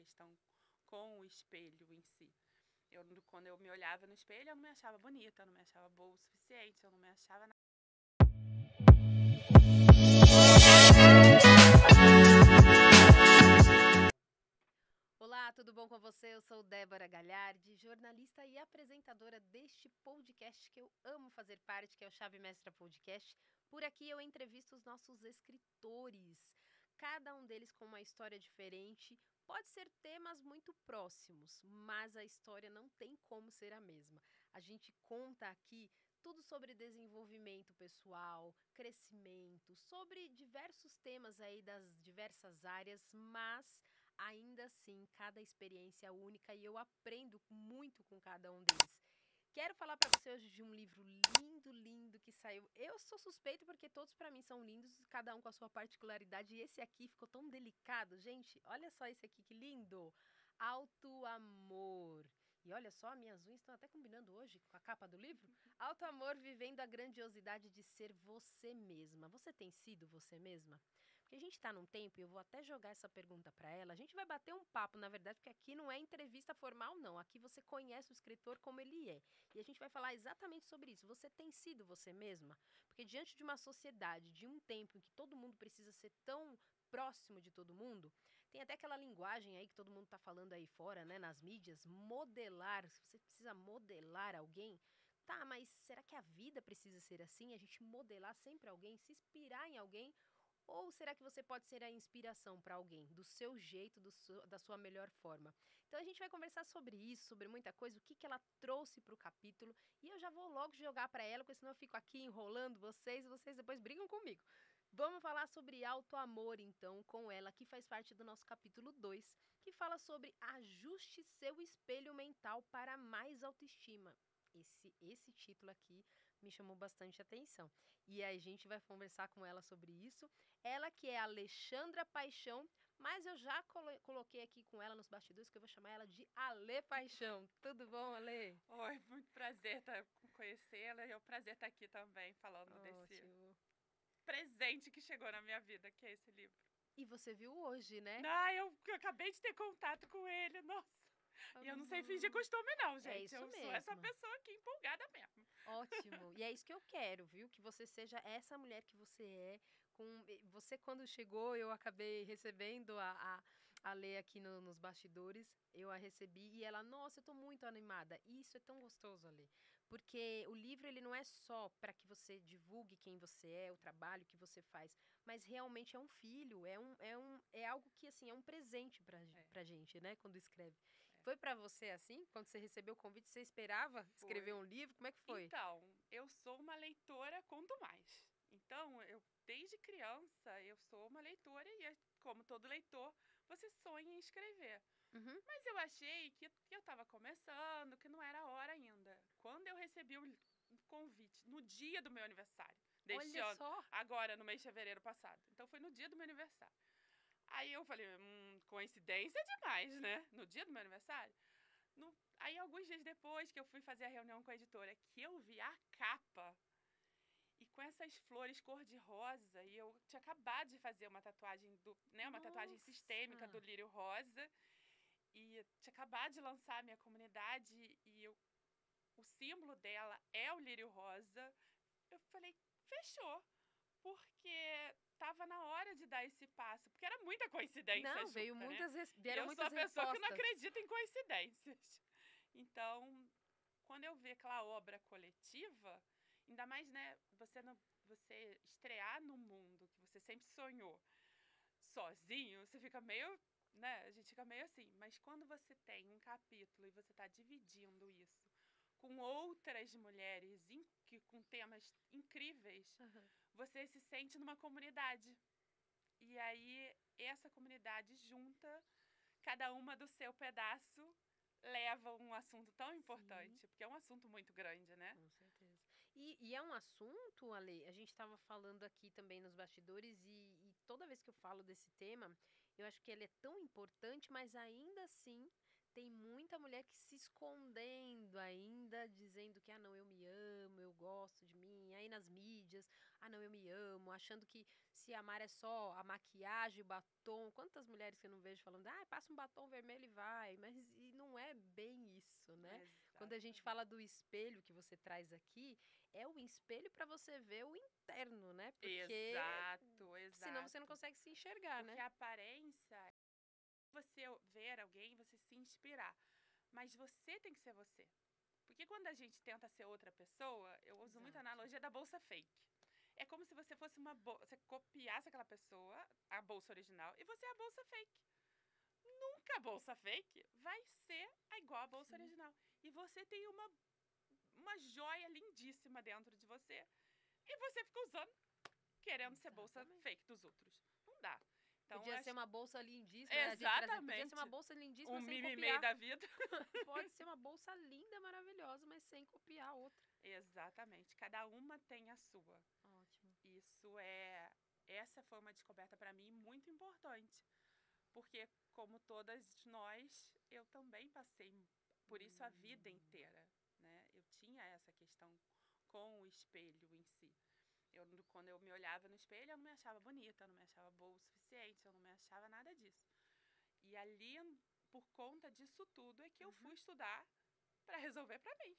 questão com o espelho em si. Quando eu me olhava no espelho, eu não me achava bonita, eu não me achava boa o suficiente, eu não me achava nada. Olá, tudo bom com você? Eu sou Débora Galhardi, jornalista e apresentadora deste podcast que eu amo fazer parte, que é o Chave Mestra Podcast. Por aqui eu entrevisto os nossos escritores, cada um deles com uma história diferente. Pode ser temas muito próximos, mas a história não tem como ser a mesma. A gente conta aqui tudo sobre desenvolvimento pessoal, crescimento, sobre diversos temas aí das diversas áreas, mas ainda assim, cada experiência é única e eu aprendo muito com cada um deles. Quero falar para você hoje de um livro lindo, lindo que saiu. Eu sou suspeita porque todos para mim são lindos, cada um com a sua particularidade. E esse aqui ficou tão delicado, gente. Olha só esse aqui que lindo. Auto Amor. E olha só, minhas unhas estão até combinando hoje com a capa do livro. Auto Amor, vivendo a grandiosidade de ser você mesma. Você tem sido você mesma? Porque a gente está num tempo, e eu vou até jogar essa pergunta para ela, a gente vai bater um papo, na verdade, porque aqui não é entrevista formal, não. Aqui você conhece o escritor como ele é. E a gente vai falar exatamente sobre isso. Você tem sido você mesma? Porque diante de uma sociedade, de um tempo em que todo mundo precisa ser tão próximo de todo mundo, tem até aquela linguagem aí que todo mundo está falando aí fora, né, nas mídias, modelar. Se você precisa modelar alguém, tá, mas será que a vida precisa ser assim? A gente modelar sempre alguém, se inspirar em alguém? Ou será que você pode ser a inspiração para alguém, do seu jeito, da sua melhor forma? Então a gente vai conversar sobre isso, sobre muita coisa, o que, que ela trouxe para o capítulo. E eu já vou logo jogar para ela, porque senão eu fico aqui enrolando vocês e vocês depois brigam comigo. Vamos falar sobre auto-amor, então, com ela, que faz parte do nosso capítulo 2, que fala sobre ajuste seu espelho mental para mais autoestima. Esse título aqui me chamou bastante atenção. E aí a gente vai conversar com ela sobre isso. Ela que é Alexandra Paixão, mas eu já coloquei aqui com ela nos bastidores que eu vou chamar ela de Ale Paixão. Tudo bom, Ale? Oi, muito prazer conhecê-la e é um prazer estar aqui também falando desse Ótimo. presente que chegou na minha vida, que é esse livro. E você viu hoje, né? Eu acabei de ter contato com ele, nossa. E eu não sei fingir costume não, É gente. isso Eu sou essa mesmo. pessoa aqui empolgada mesmo. Ótimo. E é isso que eu quero, viu? Que você seja essa mulher que você é. Você, quando chegou, eu acabei recebendo a Lê aqui nos bastidores. Eu a recebi e ela, nossa, eu tô muito animada. E isso é tão gostoso, Ale. Porque o livro, ele não é só para que você divulgue quem você é, o trabalho que você faz, mas realmente é um filho, é algo que, assim, é um presente pra gente, né? Quando escreve. Foi pra você assim? Quando você recebeu o convite, você esperava escrever Foi. um livro? Como é que foi? Então, eu sou uma leitora quanto mais. Então, desde criança, eu sou uma leitora e, como todo leitor, você sonha em escrever. Uhum. Mas eu achei que eu estava começando, que não era a hora ainda. Quando eu recebi o convite, no dia do meu aniversário, deste Olha ano, só. agora no mês de fevereiro passado. Então, foi no dia do meu aniversário. Aí eu falei, coincidência demais, né? No dia do meu aniversário. Aí, alguns dias depois que eu fui fazer a reunião com a editora, que eu vi a capa e com essas flores cor-de-rosa, e eu tinha acabado de fazer uma tatuagem, uma tatuagem sistêmica do Nossa. lírio rosa, e tinha acabado de lançar a minha comunidade, o símbolo dela é o lírio rosa. Eu falei, fechou, porque tava na hora de dar esse passo, porque era muita coincidência Não, junta, né? E vieram eu sou a muitas pessoa que não respostas. acredita em coincidências. Então, quando eu vi aquela obra coletiva, ainda mais, né, você estrear no mundo que você sempre sonhou sozinho, você fica meio, né, a gente fica meio assim. Mas quando você tem um capítulo e você está dividindo isso com outras mulheres com temas incríveis, Uhum. você se sente numa comunidade. E aí, essa comunidade junta, cada uma do seu pedaço, leva um assunto tão Sim, importante, porque é um assunto muito grande, né? com certeza. E é um assunto, Ale, a gente estava falando aqui também nos bastidores, e toda vez que eu falo desse tema, eu acho que ele é tão importante, mas ainda assim tem muita mulher que se escondendo ainda, dizendo que, não, eu me amo, eu gosto de mim. Aí nas mídias, não, eu me amo, achando que se amar é só a maquiagem, o batom. Quantas mulheres que eu não vejo falando, passa um batom vermelho e vai. Mas e não é bem isso, né? Quando a gente Exatamente. fala do espelho que você traz aqui, é o espelho para você ver o interno, né? Porque senão você não Exato. consegue se enxergar, Porque né? a aparência, você ver alguém, você se inspirar. Mas você tem que ser você. Porque quando a gente tenta ser outra pessoa, eu uso muito a Exato. analogia da bolsa fake. É como se você fosse você copiasse aquela pessoa, a bolsa original, e você é a bolsa fake. Nunca a bolsa fake vai ser igual a bolsa Sim. original. E você tem uma joia lindíssima dentro de você. E você fica usando, querendo ser bolsa Exatamente. fake dos outros. Não dá. Então, Podia ser acho. uma bolsa lindíssima, né? A gente trazendo. Podia ser uma Exatamente. bolsa lindíssima Um sem mimimi copiar. da vida. Pode ser uma bolsa linda, maravilhosa, mas sem copiar a outra. Exatamente. Cada uma tem a sua. Ótimo. Isso é. Essa foi uma descoberta para mim muito importante. Porque, como todas nós, eu também passei por isso a vida inteira. Né? Eu tinha essa questão com o espelho em si. Quando eu me olhava no espelho, eu não me achava bonita, eu não me achava boa o suficiente, eu não me achava nada disso. E ali, por conta disso tudo, é que eu fui estudar para resolver para mim.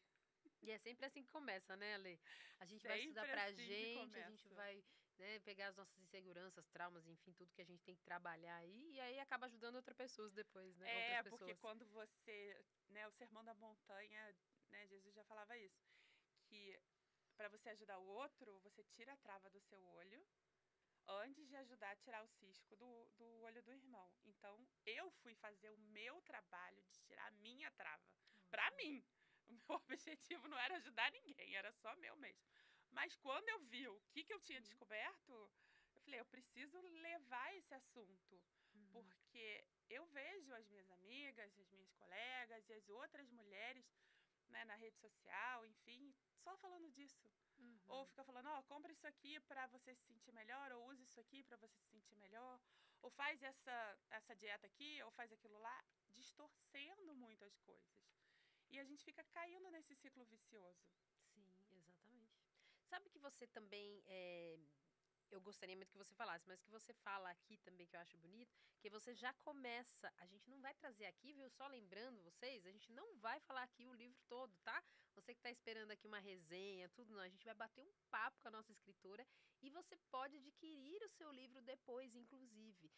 E é sempre assim que começa, né, Ale? A gente vai estudar Sempre pra assim que gente, a gente começa. vai, né, pegar as nossas inseguranças, traumas, enfim, tudo que a gente tem que trabalhar aí, e aí acaba ajudando outras pessoas depois, né? Outras Porque pessoas. quando você, né, o Sermão da Montanha, né, Jesus já falava isso, que para você ajudar o outro, você tira a trava do seu olho antes de ajudar a tirar o cisco do olho do irmão. Então, eu fui fazer o meu trabalho de tirar a minha trava. Para Ótimo. mim. O meu objetivo não era ajudar ninguém, era só meu mesmo. Mas quando eu vi o que eu tinha Sim. descoberto, eu falei, eu preciso levar esse assunto. Porque eu vejo as minhas amigas, as minhas colegas e as outras mulheres, né, na rede social, enfim, só falando disso. Ou fica falando, compra isso aqui para você se sentir melhor, ou use isso aqui para você se sentir melhor, ou faz essa dieta aqui, ou faz aquilo lá, distorcendo muito as coisas. E a gente fica caindo nesse ciclo vicioso. Sim, exatamente. Sabe que você também eu gostaria muito que você falasse, mas que você fala aqui também, que eu acho bonito, que você já começa. A gente não vai trazer aqui, viu? Só lembrando vocês, a gente não vai falar aqui o livro todo, tá? Você que está esperando aqui uma resenha, tudo, não. A gente vai bater um papo com a nossa escritora e você pode adquirir o seu livro depois, inclusive.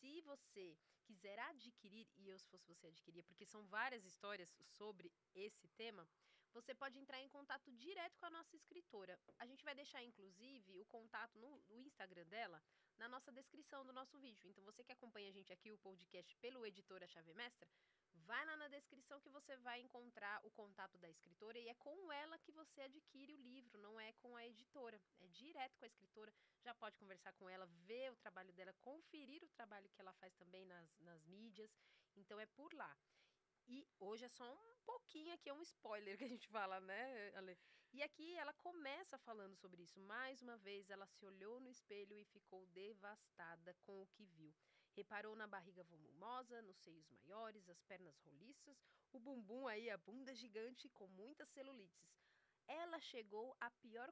Se você quiser adquirir, e eu, se fosse você, adquiria, porque são várias histórias sobre esse tema, você pode entrar em contato direto com a nossa escritora. A gente vai deixar, inclusive, o contato no Instagram dela na nossa descrição do nosso vídeo. Então, você que acompanha a gente aqui, o podcast pelo Editora Chave Mestra, vai lá na descrição que você vai encontrar o contato da escritora e é com ela que você adquire o livro, não é com a editora. É direto com a escritora, já pode conversar com ela, ver o trabalho dela, conferir o trabalho que ela faz também nas mídias. Então, é por lá. E hoje é só um pouquinho aqui, é um spoiler que a gente fala, né, Ale? E aqui ela começa falando sobre isso. Mais uma vez, ela se olhou no espelho e ficou devastada com o que viu. Reparou na barriga volumosa, nos seios maiores, as pernas roliças, o bumbum aí, a bunda gigante com muitas celulites. Ela chegou à pior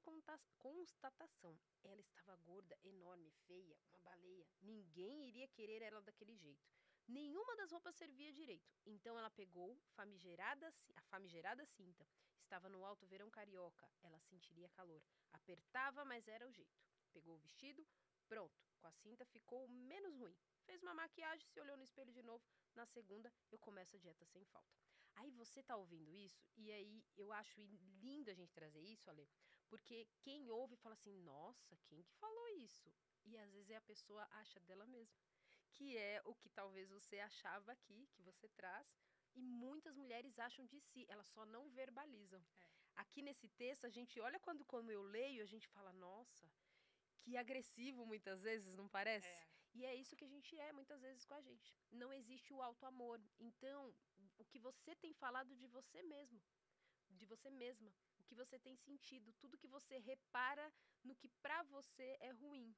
constatação. Ela estava gorda, enorme, feia, uma baleia. Ninguém iria querer ela daquele jeito. Nenhuma das roupas servia direito. Então ela pegou a famigerada cinta. Estava no alto verão carioca. Ela sentiria calor. Apertava, mas era o jeito. Pegou o vestido, pronto. Com a cinta ficou menos ruim. Fez uma maquiagem, se olhou no espelho de novo. Na segunda, eu começo a dieta sem falta. Aí você tá ouvindo isso, e aí eu acho lindo a gente trazer isso, Ale, porque quem ouve fala assim, nossa, quem que falou isso? E às vezes a pessoa acha dela mesma, que é o que talvez você achava aqui, que você traz, e muitas mulheres acham de si, elas só não verbalizam. É. Aqui nesse texto, a gente olha quando eu leio, a gente fala, nossa, que agressivo muitas vezes, não parece? É. E é isso que a gente é muitas vezes com a gente. Não existe o auto-amor. Então, o que você tem falado de você mesmo, de você mesma, o que você tem sentido, tudo que você repara no que pra você é ruim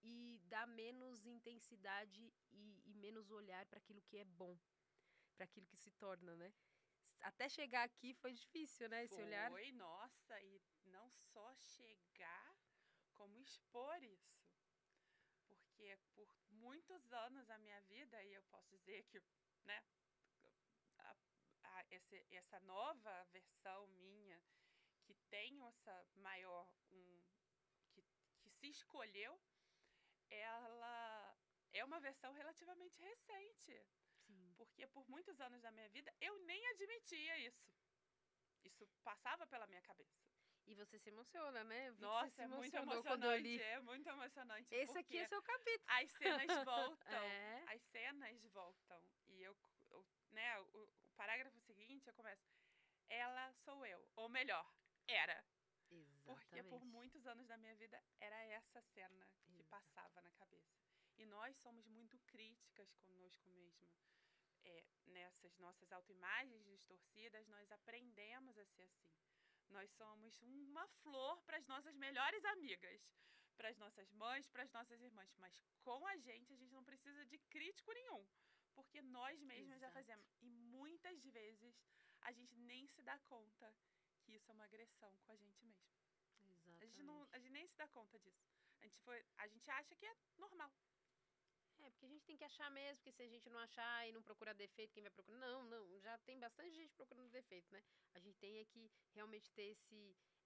e dá menos intensidade e menos olhar para aquilo que é bom. para aquilo que se torna, né? Até chegar aqui foi difícil, né? Esse olhar. Foi, nossa, e não só chegar, como expor isso. Porque por muitos anos da minha vida, e eu posso dizer que, né, essa nova versão minha, que tem essa maior, que, que se escolheu, ela é uma versão relativamente recente. Sim. Porque por muitos anos da minha vida, eu nem admitia isso. Isso passava pela minha cabeça. E você se emociona, né? Eu vi que você Nossa, se é muito emocionou quando eu emocionante, li. é muito emocionante, Esse aqui é porque seu capítulo. as cenas voltam, É. as cenas voltam, e né, o parágrafo seguinte, eu começo, ela sou eu, ou melhor, era, porque por Exatamente. muitos anos da minha vida, era essa cena que Exato. passava na cabeça, e nós somos muito críticas conosco mesmo. Nessas nossas autoimagens distorcidas, nós aprendemos a ser assim. Nós somos uma flor para as nossas melhores amigas, para as nossas mães, para as nossas irmãs. Mas com a gente não precisa de crítico nenhum, porque nós mesmos já fazemos. E muitas vezes a gente nem se dá conta que isso é uma agressão com a gente mesmo. Exatamente. A gente nem se dá conta disso. A gente acha que é normal. Porque a gente tem que achar mesmo, porque se a gente não achar e não procurar defeito, quem vai procurar? Não, já tem bastante gente procurando defeito, né? A gente tem que realmente ter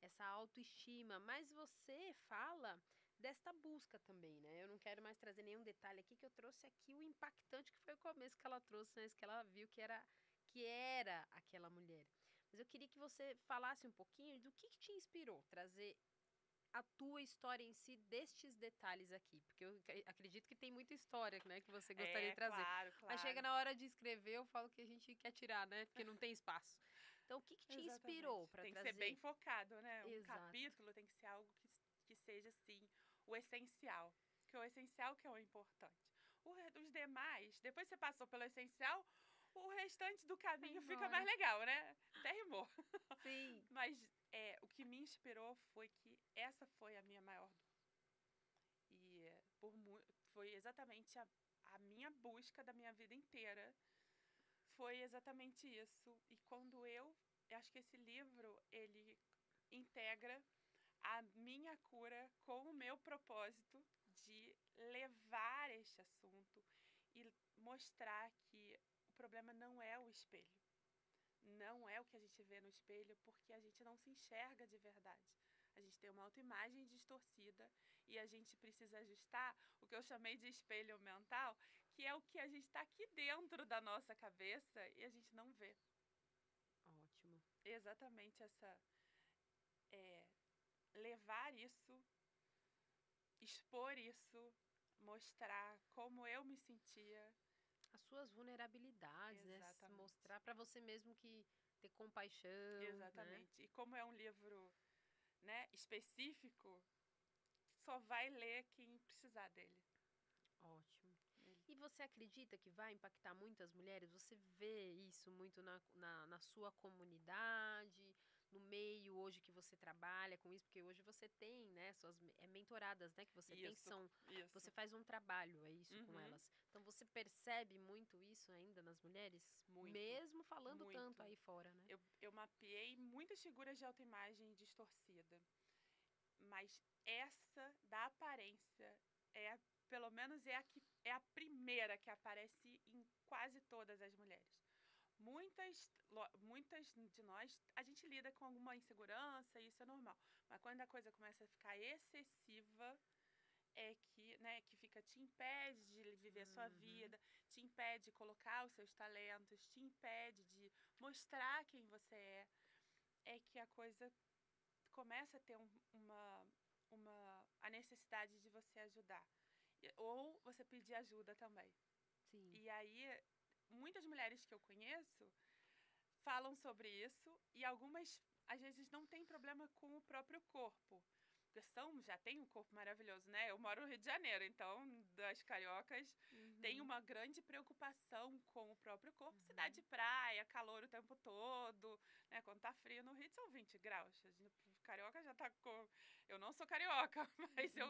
essa autoestima, mas você fala desta busca também, né? Eu não quero mais trazer nenhum detalhe aqui, que eu trouxe aqui o impactante que foi o começo que ela trouxe, né? Que ela viu que era aquela mulher. Mas eu queria que você falasse um pouquinho do que te inspirou trazer a tua história em si destes detalhes aqui, porque eu acredito que tem muita história, né, que você gostaria de trazer. Claro. Mas chega na hora de escrever, eu falo que a gente quer tirar, né, porque não tem espaço. Então, o que te inspirou para trazer? Tem que ser bem focado, né? Um Exato. capítulo tem que ser algo que seja, assim, o essencial. Que é o essencial que é o importante. Os demais, depois você passou pelo essencial, o restante do caminho fica mais legal, né? Até rimou. Sim. Mas o que me inspirou foi que essa foi a minha maior dor. E foi exatamente a minha busca da minha vida inteira. Foi exatamente isso. E quando eu acho que esse livro, ele integra a minha cura com o meu propósito de levar este assunto e mostrar que o problema não é o espelho. Não é o que a gente vê no espelho, porque a gente não se enxerga de verdade. A gente tem uma autoimagem distorcida e a gente precisa ajustar o que eu chamei de espelho mental, que é o que a gente está aqui dentro da nossa cabeça e a gente não vê. Ótimo. Exatamente levar isso, expor isso, mostrar como eu me sentia. As suas vulnerabilidades, Exatamente. né? Mostrar para você mesmo que ter compaixão. Exatamente. Né? E como é um livro, né, específico, só vai ler quem precisar dele. Ótimo. E você acredita que vai impactar muitas mulheres? Você vê isso muito na sua comunidade, no meio hoje que você trabalha com isso? Porque hoje você tem, né, suas mentoradas, né, que você tem, você faz um trabalho, é isso, com elas. Então, você percebe muito isso ainda nas mulheres? Muito. Mesmo falando muito. tanto aí fora, né? Eu mapeei muitas figuras de autoimagem distorcida. Mas essa da aparência pelo menos é a primeira que aparece em quase todas as mulheres. Muitas de nós, a gente lida com alguma insegurança, isso é normal. Mas quando a coisa começa a ficar excessiva, te impede de viver sua vida, te impede de colocar os seus talentos, te impede de mostrar quem você é que a coisa começa a ter a necessidade de você ajudar. Ou você pedir ajuda também. Sim. E aí, muitas mulheres que eu conheço falam sobre isso e algumas, às vezes, não têm problema com o próprio corpo. Porque já tem um corpo maravilhoso, né? Eu moro no Rio de Janeiro, então, das cariocas, tem uma grande preocupação com o próprio corpo. Cidade de praia, calor o tempo todo, né? Quando tá frio no Rio são 20 graus. Carioca já tá com... Eu não sou carioca, mas eu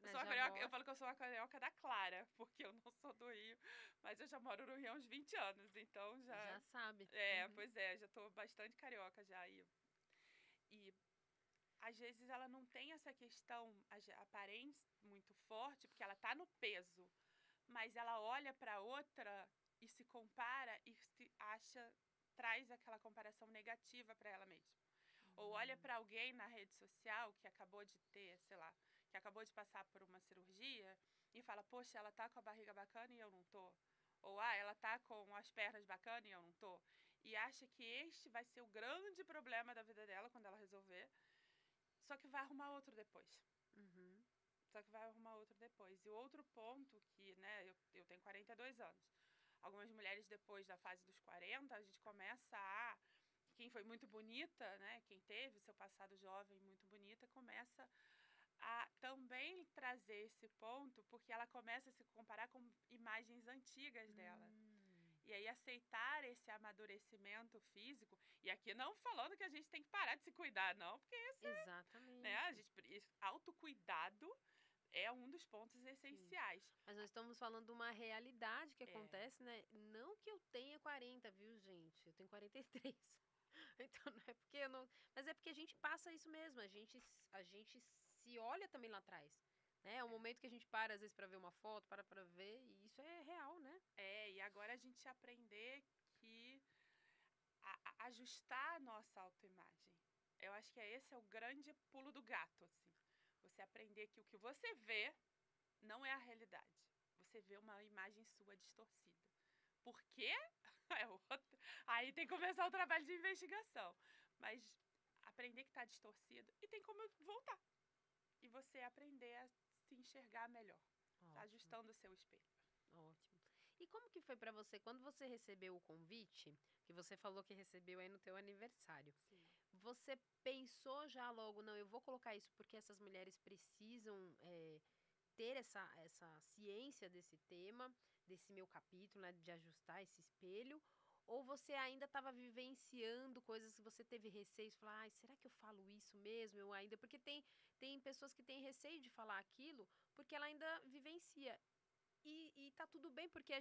Mas sou uma já carioca. Eu mora. falo que eu sou uma carioca da Clara, porque eu não sou do Rio, mas eu já moro no Rio há uns 20 anos, então já... Já sabe. Pois é, já tô bastante carioca já. E às vezes ela não tem essa questão aparente muito forte, porque ela tá no peso, mas ela olha para outra e se compara e se acha, traz aquela comparação negativa para ela mesma. Ou olha para alguém na rede social que acabou de ter, sei lá, que acabou de passar por uma cirurgia e fala: "Poxa, ela tá com a barriga bacana e eu não tô". Ou ela tá com as pernas bacanas e eu não tô. E acha que este vai ser o grande problema da vida dela quando ela resolver. Só que vai arrumar outro depois. Uhum. Só que vai arrumar outro depois. E o outro ponto que, né, eu tenho 42 anos. Algumas mulheres depois da fase dos 40, a gente começa a... Quem foi muito bonita, né, quem teve seu passado jovem muito bonita, começa a também trazer esse ponto, porque ela começa a se comparar com imagens antigas dela. E aí aceitar esse amadurecimento físico, e aqui não falando que a gente tem que parar de se cuidar, não, porque né, a Exatamente. gente, autocuidado é um dos pontos Sim. essenciais. Mas nós estamos falando de uma realidade que É, acontece, né? Não que eu tenha 40, viu, gente? Eu tenho 43. Então não é porque eu não. Mas é porque a gente passa isso mesmo. A gente se olha também lá atrás. Né? É um é. momento que a gente para, às vezes, para ver uma foto, para ver, e isso é real, né? E agora a gente aprender que ajustar a nossa autoimagem. Eu acho que esse é o grande pulo do gato, assim. Você aprender que o que você vê não é a realidade. Você vê uma imagem sua distorcida. Por quê? Aí tem que começar o trabalho de investigação. Mas aprender que está distorcido e tem como voltar. E você aprender a se enxergar melhor. Tá Ótimo, ajustando o seu espelho. ótimo. E como que foi para você quando você recebeu o convite, que você falou que recebeu aí no teu aniversário? Sim. Você pensou já logo, não, eu vou colocar isso porque essas mulheres precisam ter essa ciência desse tema, desse meu capítulo, né, de ajustar esse espelho? Ou você ainda estava vivenciando coisas que você teve receio, de falar, ai, será que eu falo isso mesmo? Eu ainda. Porque tem pessoas que têm receio de falar aquilo porque ela ainda vivencia. E tá tudo bem, porque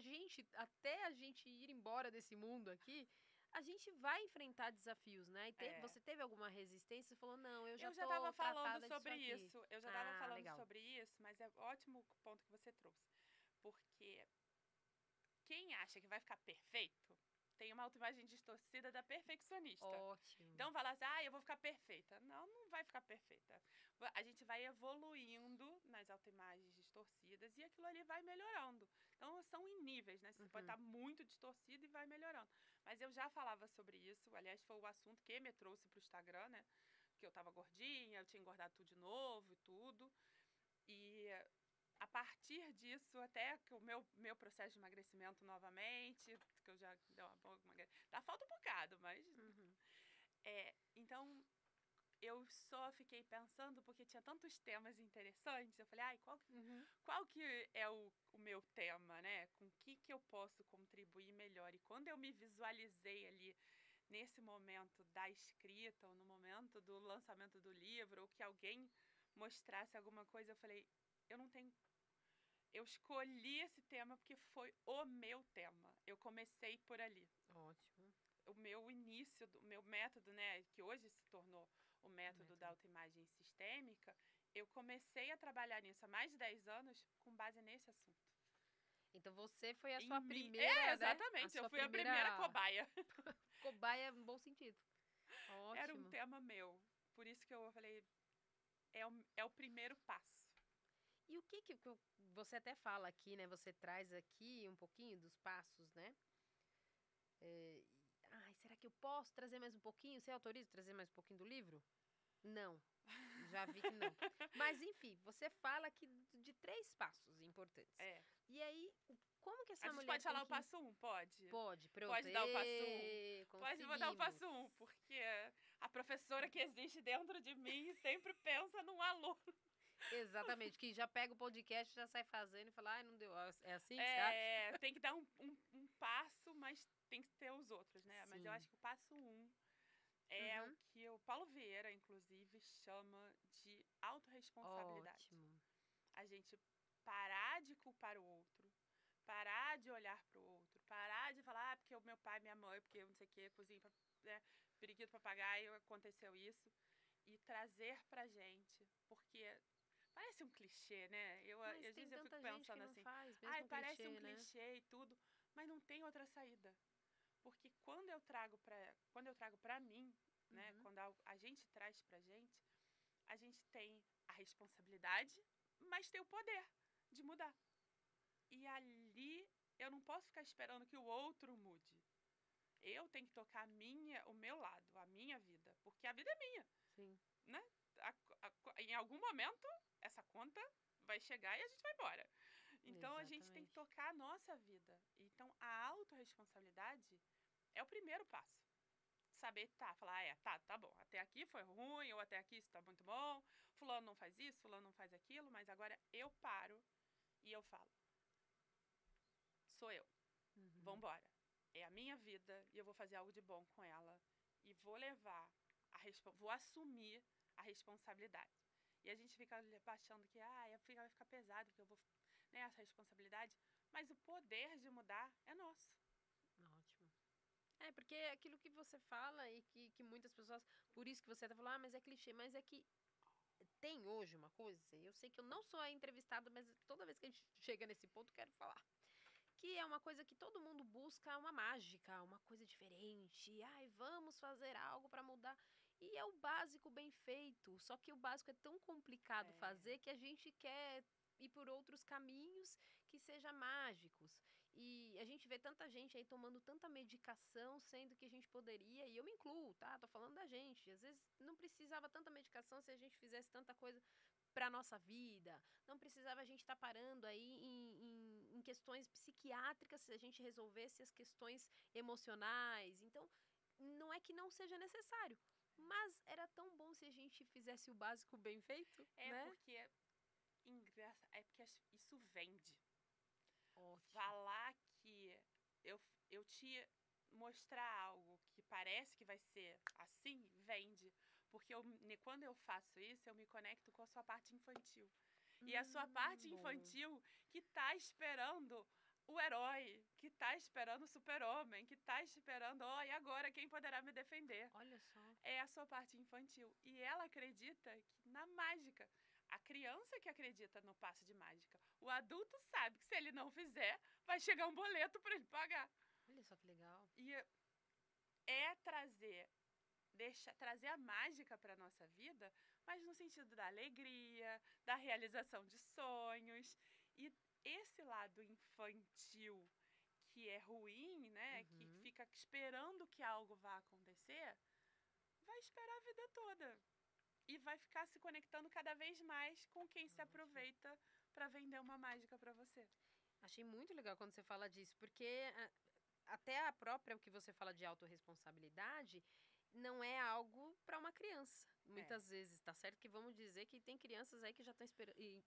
até a gente ir embora desse mundo aqui, a gente vai enfrentar desafios, né? É. Você teve alguma resistência? Você falou, não, eu já Eu já estava tô falando tratada disso sobre aqui. isso. Eu já estava Ah, falando legal. sobre isso, mas é ótimo o ponto que você trouxe. Porque quem acha que vai ficar perfeito tem uma autoimagem distorcida da perfeccionista. Ótimo. Então fala assim, eu vou ficar perfeita. Não, não vai ficar perfeita. A gente vai evoluindo nas autoimagens distorcidas e aquilo ali vai melhorando. Então são em níveis, né? Você pode Uhum. estar muito distorcido e vai melhorando. Mas eu já falava sobre isso. Aliás, foi o assunto que me trouxe para o Instagram, né? Que eu tava gordinha, eu tinha engordado tudo de novo e tudo. E a partir disso, até que o meu processo de emagrecimento novamente, que eu já dei uma boa emagrecida. Falta um bocado, mas... Uhum. Então, eu só fiquei pensando, porque tinha tantos temas interessantes, eu falei, Uhum. qual que é o meu tema, né? Com o que eu posso contribuir melhor? E quando eu me visualizei ali, nesse momento da escrita, ou no momento do lançamento do livro, ou que alguém mostrasse alguma coisa, eu falei, eu não tenho... Eu escolhi esse tema porque foi o meu tema. Eu comecei por ali. Ótimo. O meu início, o meu método, né, que hoje se tornou o método da Método. autoimagem sistêmica, eu comecei a trabalhar nisso há mais de 10 anos com base nesse assunto. Então você foi a Em sua mim, primeira, né? A exatamente, eu sua fui a primeira primeira cobaia. cobaia no bom sentido. Era um Ótimo. tema meu. Por isso que eu falei, é o primeiro passo. E o que você até fala aqui, né? Você traz aqui um pouquinho dos passos, né? Ai, será que eu posso trazer mais um pouquinho? Você autoriza trazer mais um pouquinho do livro? Não. Já vi que não. Mas, enfim, você fala aqui de 3 passos importantes. É. E aí, como que A essa gente mulher pode tem falar o que. passo 1, pode? Pode, pronto. Pode dar o passo 1. Pode botar o Conseguimos. passo 1, porque a professora que existe dentro de mim sempre pensa num aluno. Exatamente, que já pega o podcast, já sai fazendo e fala, ai, não deu. É assim que você acha? Tem que dar um passo, mas tem que ter os outros, né? Mas eu Sim. acho que o passo 1 É o que o Paulo Vieira, inclusive, chama de autorresponsabilidade. Ótimo. A gente parar de culpar o outro, parar de olhar para o outro, parar de falar, porque o meu pai, minha mãe, porque eu não sei o que, cozinho, né, periquito, papagaio, aconteceu isso. E trazer pra gente, porque parece um clichê, né? Mas Às tem vezes eu fico tanta gente que pensando não assim, faz, ai, mesmo parece um clichê, né? clichê e tudo, mas não tem outra saída. Porque quando eu trago para mim, né, quando a gente traz pra gente, a gente tem a responsabilidade, mas tem o poder de mudar. E ali eu não posso ficar esperando que o outro mude. Eu tenho que tocar o meu lado, a minha vida, porque a vida é minha, Sim. né? Em algum momento essa conta vai chegar e a gente vai embora. Então a gente tem que Exatamente. tocar a nossa vida. Então a autorresponsabilidade é o primeiro passo. Saber, falar, tá bom, até aqui foi ruim, ou até aqui isso tá muito bom, fulano não faz isso, fulano não faz aquilo, mas agora eu paro e eu falo, sou eu, vambora. É a minha vida e eu vou fazer algo de bom com ela e vou levar, vou assumir a responsabilidade. E a gente fica achando que vai ficar pesado, porque eu vou, né, essa responsabilidade, mas o poder de mudar é nosso. Ótimo. É, porque é aquilo que você fala e que muitas pessoas. Por isso que você até falou, mas é clichê, mas é que tem hoje uma coisa, eu sei que eu não sou a entrevistada, mas toda vez que a gente chega nesse ponto, eu quero falar. Que é uma coisa que todo mundo busca, uma mágica, uma coisa diferente. Ai, vamos fazer algo para mudar. E é o básico bem feito. Só que o básico é tão complicado fazer que a gente quer ir por outros caminhos que sejam mágicos. E a gente vê tanta gente aí tomando tanta medicação, sendo que a gente poderia, e eu me incluo, tá? Tô falando da gente. Às vezes não precisava tanta medicação se a gente fizesse tanta coisa para nossa vida. Não precisava a gente estar parando aí em questões psiquiátricas se a gente resolvesse as questões emocionais. Então, não é que não seja necessário, mas era tão bom se a gente fizesse o básico bem feito, É né? porque é porque isso vende. Ótimo. Falar que eu te mostrar algo que parece que vai ser assim, vende. Porque quando eu faço isso, eu me conecto com a sua parte infantil. E a sua parte Bom. infantil que tá esperando o herói, que tá esperando o super-homem, que tá esperando, e agora quem poderá me defender? Olha só. É a sua parte infantil. E ela acredita na mágica. A criança que acredita no passe de mágica. O adulto sabe que se ele não fizer, vai chegar um boleto para ele pagar. Olha só que legal. E é trazer a mágica para nossa vida, mas no sentido da alegria, da realização de sonhos. E esse lado infantil que é ruim, né, que fica esperando que algo vá acontecer, vai esperar a vida toda. E vai ficar se conectando cada vez mais com quem se Ótimo. aproveita para vender uma mágica para você. Achei muito legal quando você fala disso, porque até a própria, o que você fala de autorresponsabilidade, não é algo para uma criança, É, muitas vezes, tá certo? Que vamos dizer que tem crianças aí que já estão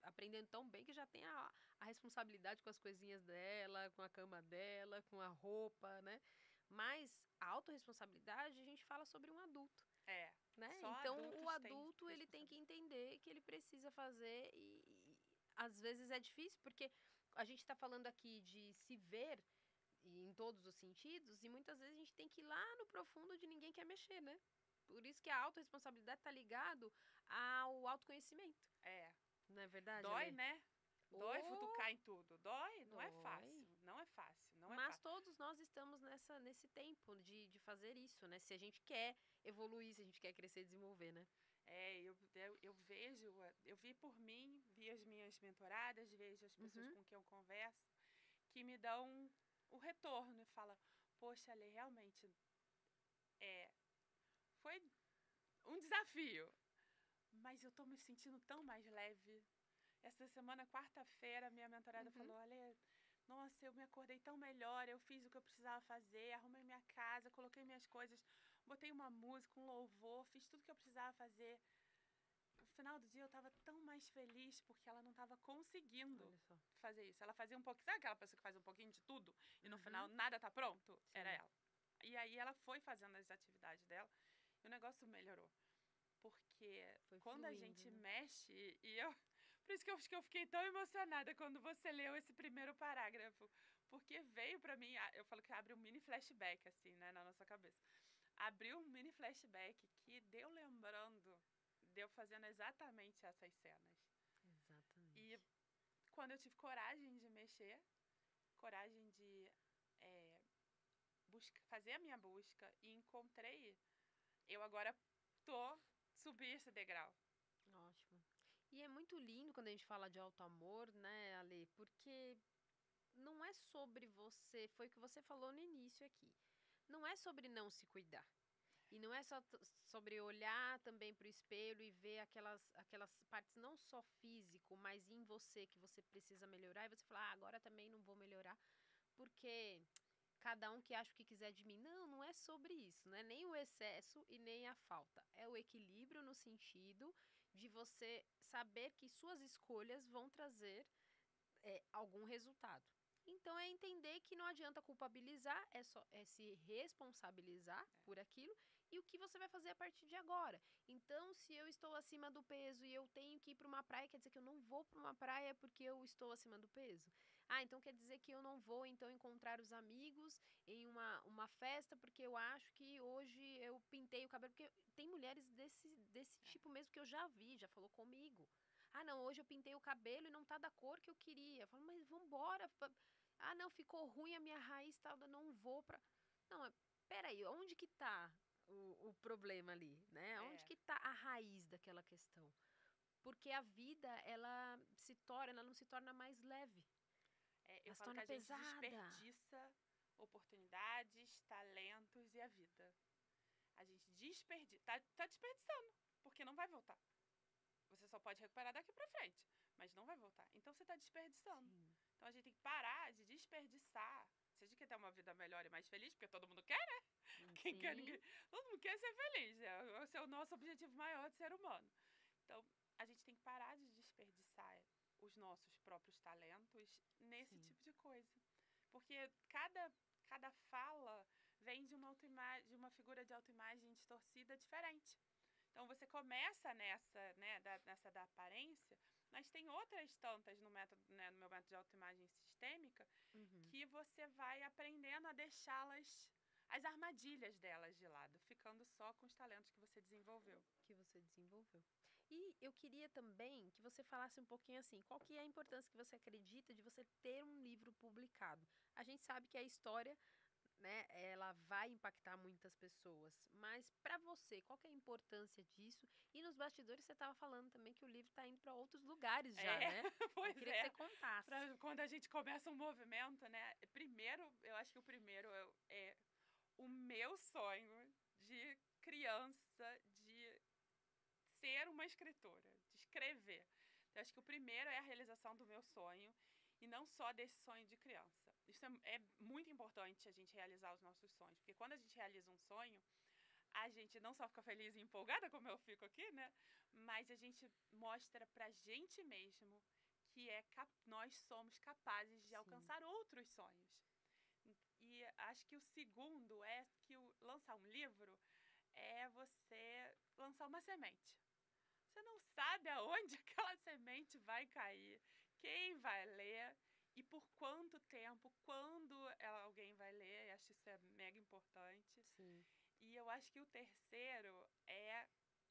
aprendendo tão bem que já tem a responsabilidade com as coisinhas dela, com a cama dela, com a roupa, né? Mas a autorresponsabilidade, a gente fala sobre um adulto, é. né? Só Então, o adultos têm adulto, ele tem que responsabilidade. entender que ele precisa fazer e às vezes é difícil, porque a gente está falando aqui de se ver e em todos os sentidos, e muitas vezes a gente tem que ir lá no profundo onde ninguém quer mexer, né? Por isso que a autorresponsabilidade está ligado ao autoconhecimento. É. Não é verdade, Dói, Alê? né? Dói Oh, futucar em tudo. Dói, não é dói. fácil. Não é fácil, não é Mas fácil. todos nós estamos nesse tempo de fazer isso, né? Se a gente quer evoluir, se a gente quer crescer e desenvolver, né? Eu vejo, eu vi por mim, vi as minhas mentoradas, vejo as pessoas com quem eu converso, que me dão o retorno e fala, poxa, Ale, realmente, foi um desafio, mas eu tô me sentindo tão mais leve. Essa semana, quarta-feira, minha mentorada falou, Ale, nossa, eu me acordei tão melhor, eu fiz o que eu precisava fazer, arrumei minha casa, coloquei minhas coisas, botei uma música, um louvor, fiz tudo que eu precisava fazer. No final do dia eu tava tão mais feliz porque ela não tava conseguindo Olha só. fazer isso. Ela fazia um pouquinho, sabe aquela pessoa que faz um pouquinho de tudo e no final Uhum. nada tá pronto? Era Sim. ela. E aí ela foi fazendo as atividades dela E o negócio melhorou. Porque Foi quando a fluindo, gente né? mexe, e eu. Por isso que eu acho que eu fiquei tão emocionada quando você leu esse primeiro parágrafo. Porque veio pra mim, eu falo que abre um mini flashback, assim, né, na nossa cabeça. Abriu um mini flashback que deu lembrando, deu fazendo exatamente essas cenas. E Exatamente. quando eu tive coragem de mexer, coragem de fazer a minha busca e encontrei, eu agora subi esse degrau. Ótimo. E é muito lindo quando a gente fala de auto-amor, né, Ale? Porque não é sobre você, foi o que você falou no início aqui. Não é sobre não se cuidar. E não é só sobre olhar também para o espelho e ver aquelas partes não só físico, mas em você que você precisa melhorar. E você falar, agora também não vou melhorar, porque cada um que acha o que quiser de mim. Não, não é sobre isso, não é nem o excesso e nem a falta. É o equilíbrio no sentido de você saber que suas escolhas vão trazer algum resultado. Então é entender que não adianta culpabilizar, é se responsabilizar por aquilo e o que você vai fazer a partir de agora. Então, se eu estou acima do peso e eu tenho que ir para uma praia, quer dizer que eu não vou para uma praia porque eu estou acima do peso. Ah, então quer dizer que eu não vou então encontrar os amigos em uma festa porque eu acho que hoje eu pintei o cabelo. Porque tem mulheres desse É, tipo mesmo que eu já vi, já falou comigo. Ah, não, hoje eu pintei o cabelo e não tá da cor que eu queria. Eu falo, mas vambora. Ah, não, ficou ruim a minha raiz, tal, eu não vou pra. Não, peraí, onde que tá o problema ali, né? Onde é, que tá a raiz daquela questão? Porque a vida, ela não se torna mais leve, eu ela se falo que torna a gente pesada. desperdiça oportunidades, talentos e a vida. A gente desperdiça. Tá desperdiçando, porque não vai voltar. Você só pode recuperar daqui pra frente, mas não vai voltar. Então você tá desperdiçando. Sim, Então a gente tem que parar de desperdiçar. Se a gente quer ter uma vida melhor e mais feliz, porque todo mundo quer, né? Quem quer, sim, ninguém. Todo mundo quer ser feliz. Esse é o nosso objetivo maior de ser humano. Então a gente tem que parar de desperdiçar os nossos próprios talentos nesse sim, tipo de coisa. Porque cada fala vem de uma autoimagem, de uma figura de autoimagem distorcida diferente. Então você começa nessa, né, nessa da aparência, mas tem outras tantas no método, né, no meu método de autoimagem sistêmica, uhum, que você vai aprendendo a deixá-las, as armadilhas delas de lado, ficando só com os talentos que você desenvolveu. que você desenvolveu. E eu queria também que você falasse um pouquinho assim, qual que é a importância que você acredita de você ter um livro publicado? A gente sabe que a história, né, ela vai impactar muitas pessoas, mas para você, qual que é a importância disso? E nos bastidores você estava falando também que o livro está indo para outros lugares já, É, né? Eu pois queria que você é. contasse. Quando a gente começa um movimento, né? Primeiro, eu acho que o primeiro é o meu sonho de criança, de ser uma escritora, de escrever. Então, acho que o primeiro é a realização do meu sonho e não só desse sonho de criança. Isso é muito importante a gente realizar os nossos sonhos, porque quando a gente realiza um sonho, a gente não só fica feliz e empolgada, como eu fico aqui, né? Mas a gente mostra pra gente mesmo que nós somos capazes de Sim, alcançar outros sonhos. E acho que o segundo é que lançar um livro é você lançar uma semente. Você não sabe aonde aquela semente vai cair, quem vai ler e por quanto tempo, quando alguém vai ler. Eu acho isso é mega importante. sim, E eu acho que o terceiro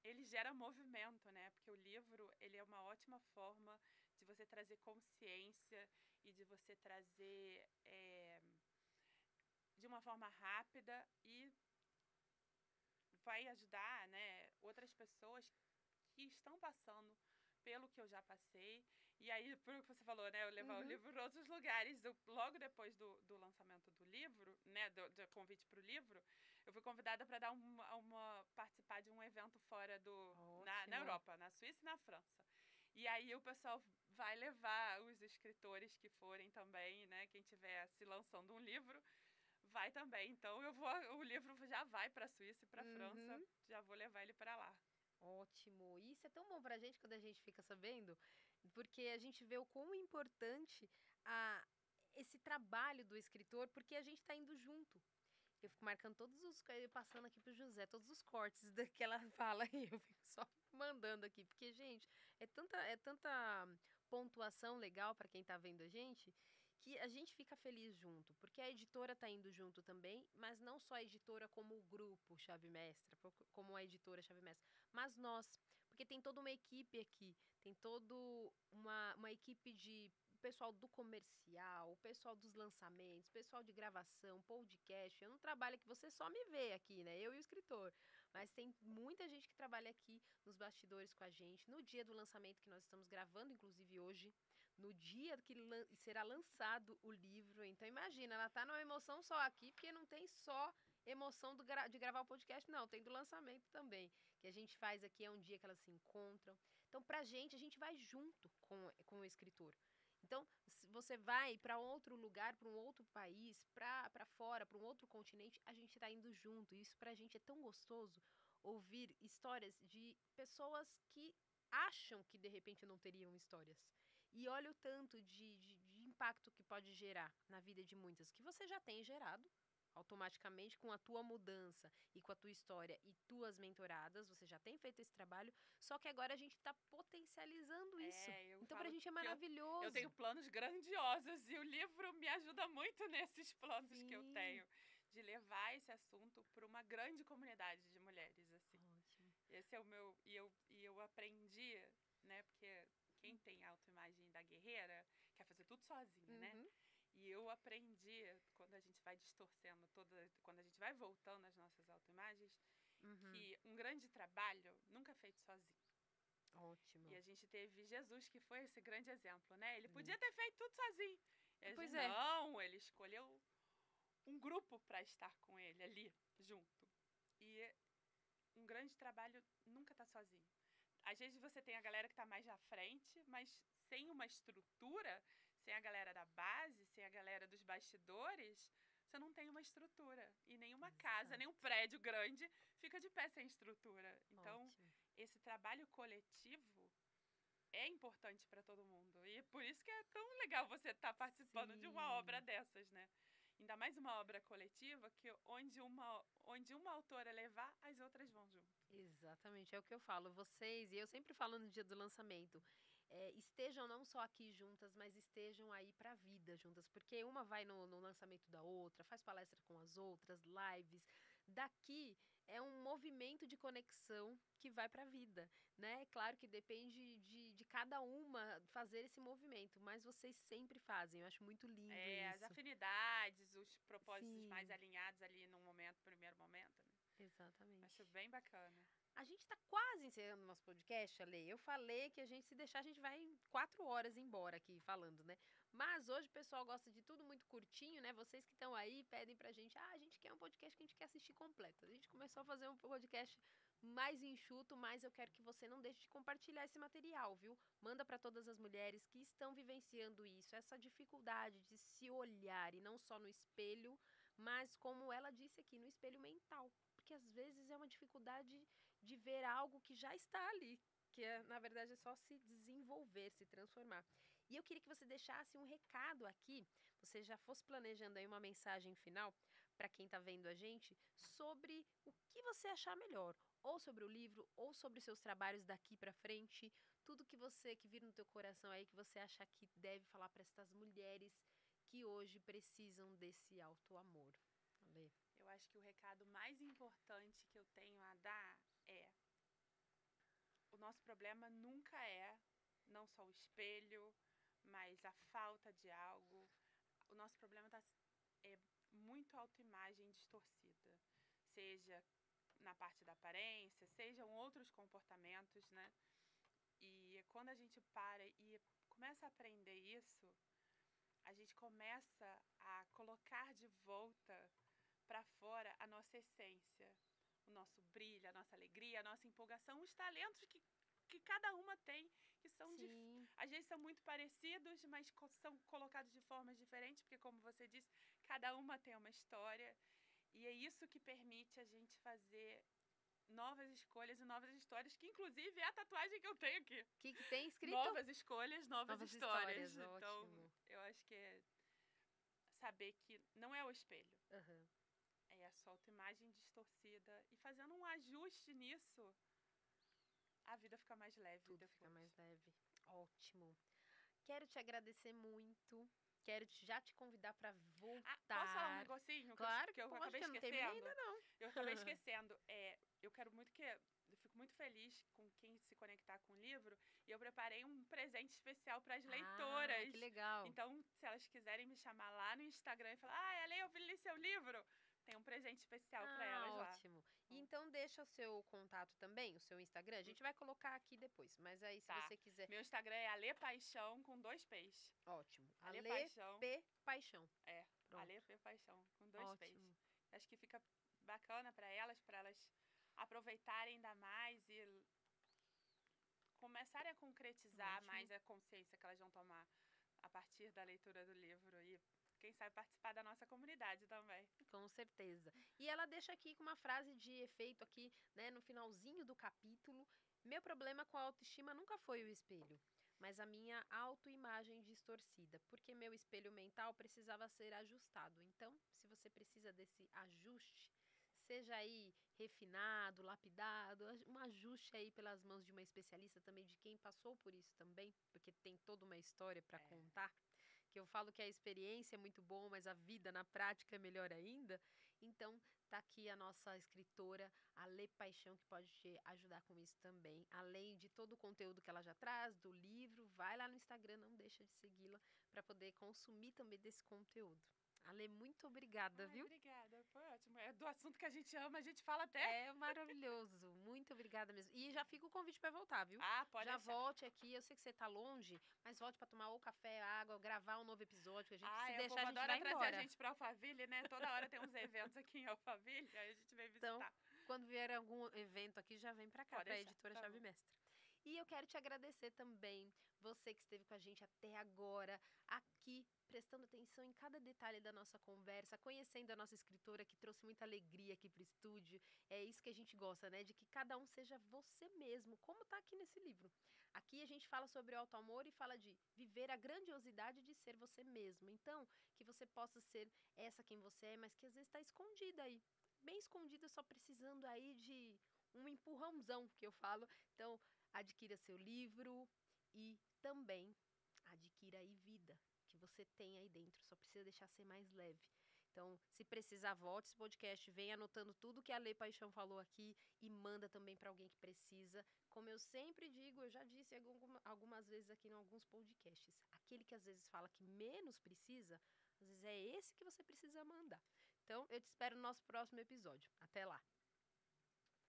ele gera movimento, né? Porque o livro, ele é uma ótima forma de você trazer consciência e de você trazer de uma forma rápida e vai ajudar, né, outras pessoas que estão passando pelo que eu já passei. E aí, por que você falou, né, eu levar o uhum, livro para outros lugares. Logo depois do lançamento do livro, né, do convite para o livro, eu fui convidada para dar participar de um evento fora na ótimo. Europa, na Suíça e na França. E aí o pessoal vai levar os escritores que forem também, né, quem tiver se lançando um livro, vai também. Então o livro já vai para a Suíça e para a França, Uhum. já vou levar ele para lá. Ótimo. E isso é tão bom pra gente quando a gente fica sabendo, porque a gente vê o quão importante a, esse trabalho do escritor, porque a gente está indo junto. Eu fico marcando todos os, passando aqui pro José, todos os cortes que ela fala e eu fico só mandando aqui, porque, gente, é tanta pontuação legal para quem tá vendo a gente, que a gente fica feliz junto, porque a editora tá indo junto também, mas não só a editora como o grupo Chave Mestra, como a editora Chave Mestra, mas nós, porque tem toda uma equipe aqui, tem todo uma equipe de o pessoal do comercial, o pessoal dos lançamentos, o pessoal de gravação, podcast. Eu não trabalho que você só me vê aqui, né? Eu e o escritor. Mas tem muita gente que trabalha aqui nos bastidores com a gente. No dia do lançamento que nós estamos gravando, inclusive hoje, no dia que será lançado o livro. Então imagina, ela tá numa emoção só aqui, porque não tem só emoção de gravar o podcast, não, tem do lançamento também, que a gente faz aqui, é um dia que elas se encontram. Então, pra gente, a gente vai junto com o escritor. Então, se você vai para outro lugar, para um outro país, para fora, para um outro continente, a gente está indo junto. E isso para a gente é tão gostoso ouvir histórias de pessoas que acham que de repente não teriam histórias. E olha o tanto de impacto que pode gerar na vida de muitas, que você já tem gerado automaticamente com a tua mudança e com a tua história e tuas mentoradas, você já tem feito esse trabalho, só que agora a gente está potencializando isso. Eu Então pra falo gente é que maravilhoso. eu tenho planos grandiosos e o livro me ajuda muito nesses planos que eu Sim. tenho de levar esse assunto para uma grande comunidade de mulheres, assim. Ótimo. Esse é o meu e eu aprendi, né, porque quem tem a autoimagem da guerreira quer fazer tudo sozinha, né? E eu aprendi, quando a gente vai distorcendo quando a gente vai voltando às nossas autoimagens, que um grande trabalho nunca é feito sozinho. Ótimo. E a gente teve Jesus, que foi esse grande exemplo, né? Ele podia ter feito tudo sozinho. Pois não, ele escolheu um grupo para estar com ele ali, junto. E um grande trabalho nunca tá sozinho. Às vezes você tem a galera que tá mais à frente, mas sem uma estrutura, sem a galera da base, sem a galera dos bastidores, você não tem uma estrutura. E nenhuma casa, nem um prédio grande fica de pé sem estrutura. Então, ótimo. esse trabalho coletivo é importante para todo mundo. E por isso que é tão legal você estar participando de uma obra dessas, né? Ainda mais uma obra coletiva que onde uma autora levar, as outras vão junto. Exatamente, é o que eu falo. Vocês, e eu sempre falo no dia do lançamento, estejam não só aqui juntas, mas estejam aí para a vida juntas, porque uma vai no lançamento da outra, faz palestra com as outras, lives. Daqui é um movimento de conexão que vai para a vida, né? Claro que depende de cada uma fazer esse movimento, mas vocês sempre fazem. Eu acho muito lindo As isso. afinidades, os propósitos Sim. mais alinhados ali no primeiro momento, né? Exatamente. Acho bem bacana. A gente tá quase encerrando o nosso podcast, Ale. Eu falei que se deixar, a gente vai 4 horas embora aqui falando, né? Mas hoje o pessoal gosta de tudo muito curtinho, né? Vocês que estão aí pedem pra gente, a gente quer um podcast que a gente quer assistir completo. A gente começou a fazer um podcast mais enxuto, mas eu quero que você não deixe de compartilhar esse material, viu? Manda para todas as mulheres que estão vivenciando isso, essa dificuldade de se olhar e não só no espelho, mas como ela disse aqui, no espelho mental. Porque às vezes é uma dificuldade de ver algo que já está ali, que na verdade é só se desenvolver, se transformar. E eu queria que você deixasse um recado aqui, você já fosse planejando aí uma mensagem final para quem está vendo a gente sobre o que você achar melhor, ou sobre o livro, ou sobre seus trabalhos daqui para frente, tudo que vir no teu coração aí que você acha que deve falar para estas mulheres que hoje precisam desse alto amor. Ale. Eu acho que o recado mais importante que eu tenho a dar é: o nosso problema nunca é não só o espelho, mas a falta de algo. O nosso problema é muito autoimagem distorcida, seja na parte da aparência, sejam outros comportamentos, né? E quando a gente para e começa a aprender isso, a gente começa a colocar de volta para fora a nossa essência, o nosso brilho, a nossa alegria, a nossa empolgação, os talentos que cada uma tem, que são às vezes são muito parecidos, mas são colocados de formas diferentes, porque como você disse, cada uma tem uma história, e é isso que permite a gente fazer novas escolhas e novas histórias, que inclusive é a tatuagem que eu tenho aqui. O que tem escrito? Novas escolhas, novas histórias. Então, ótimo. eu acho que é saber que não é o espelho. Uhum. É a sua autoimagem distorcida e fazendo um ajuste nisso, a vida fica mais leve Tudo depois. fica mais leve. Ótimo. Quero te agradecer muito. Quero já te convidar para voltar. Posso falar um negocinho Claro que eu pode, acabei que eu não terminei esquecendo? ainda não. Eu acabei esquecendo. Eu quero muito eu fico muito feliz com quem se conectar com o livro. E eu preparei um presente especial para as leitoras. Que legal. Então, se elas quiserem me chamar lá no Instagram e falar, Ale, eu li seu livro, tem um presente especial para elas lá. Ótimo. Então deixa o seu contato também, o seu Instagram. A gente vai colocar aqui depois, mas aí se você quiser... Meu Instagram é Ale Paixão com 2 P's. Ótimo. Ale Paixão. P Paixão. Pronto. Ale P Paixão com 2 P's. Ótimo. Acho que fica bacana para elas aproveitarem ainda mais e começarem a concretizar mais a consciência que elas vão tomar a partir da leitura do livro e quem sabe participar da nossa comunidade também. Com certeza. E ela deixa aqui com uma frase de efeito aqui, né, no finalzinho do capítulo. Meu problema com a autoestima nunca foi o espelho, mas a minha autoimagem distorcida, porque meu espelho mental precisava ser ajustado. Então, se você precisa desse ajuste, seja aí refinado, lapidado, um ajuste aí pelas mãos de uma especialista também, de quem passou por isso também, porque tem toda uma história para contar, que eu falo que a experiência é muito bom, mas a vida na prática é melhor ainda. Então, tá aqui a nossa escritora, a Lê Paixão, que pode te ajudar com isso também. Além de todo o conteúdo que ela já traz, do livro, vai lá no Instagram, não deixa de segui-la para poder consumir também desse conteúdo. Ale, muito obrigada, viu? Obrigada, foi ótimo. É do assunto que a gente ama, a gente fala até. É maravilhoso, muito obrigada mesmo. E já fica o convite para voltar, viu? Pode já deixar. Volte aqui, eu sei que você tá longe, mas volte para tomar ou café, água, gravar um novo episódio, que a gente se deixar, a gente vai embora. trazer a gente para Alphaville, né? Toda hora tem uns eventos aqui em Alphaville, aí a gente vem visitar. Então, quando vier algum evento aqui, já vem para cá, para a editora Chave Mestra. E eu quero te agradecer também, você que esteve com a gente até agora, aqui, prestando atenção em cada detalhe da nossa conversa, conhecendo a nossa escritora, que trouxe muita alegria aqui para o estúdio. É isso que a gente gosta, né? De que cada um seja você mesmo, como está aqui nesse livro. Aqui a gente fala sobre o auto-amor e fala de viver a grandiosidade de ser você mesmo. Então, que você possa ser essa quem você é, mas que às vezes está escondida aí. Bem escondida, só precisando aí de um empurrãozão, que eu falo. Então, adquira seu livro e também adquira aí vida, que você tem aí dentro, só precisa deixar ser mais leve. Então, se precisar, volte esse podcast, vem anotando tudo que a Lê Paixão falou aqui e manda também para alguém que precisa. Como eu sempre digo, eu já disse algumas vezes aqui em alguns podcasts, aquele que às vezes fala que menos precisa, às vezes é esse que você precisa mandar. Então, eu te espero no nosso próximo episódio. Até lá!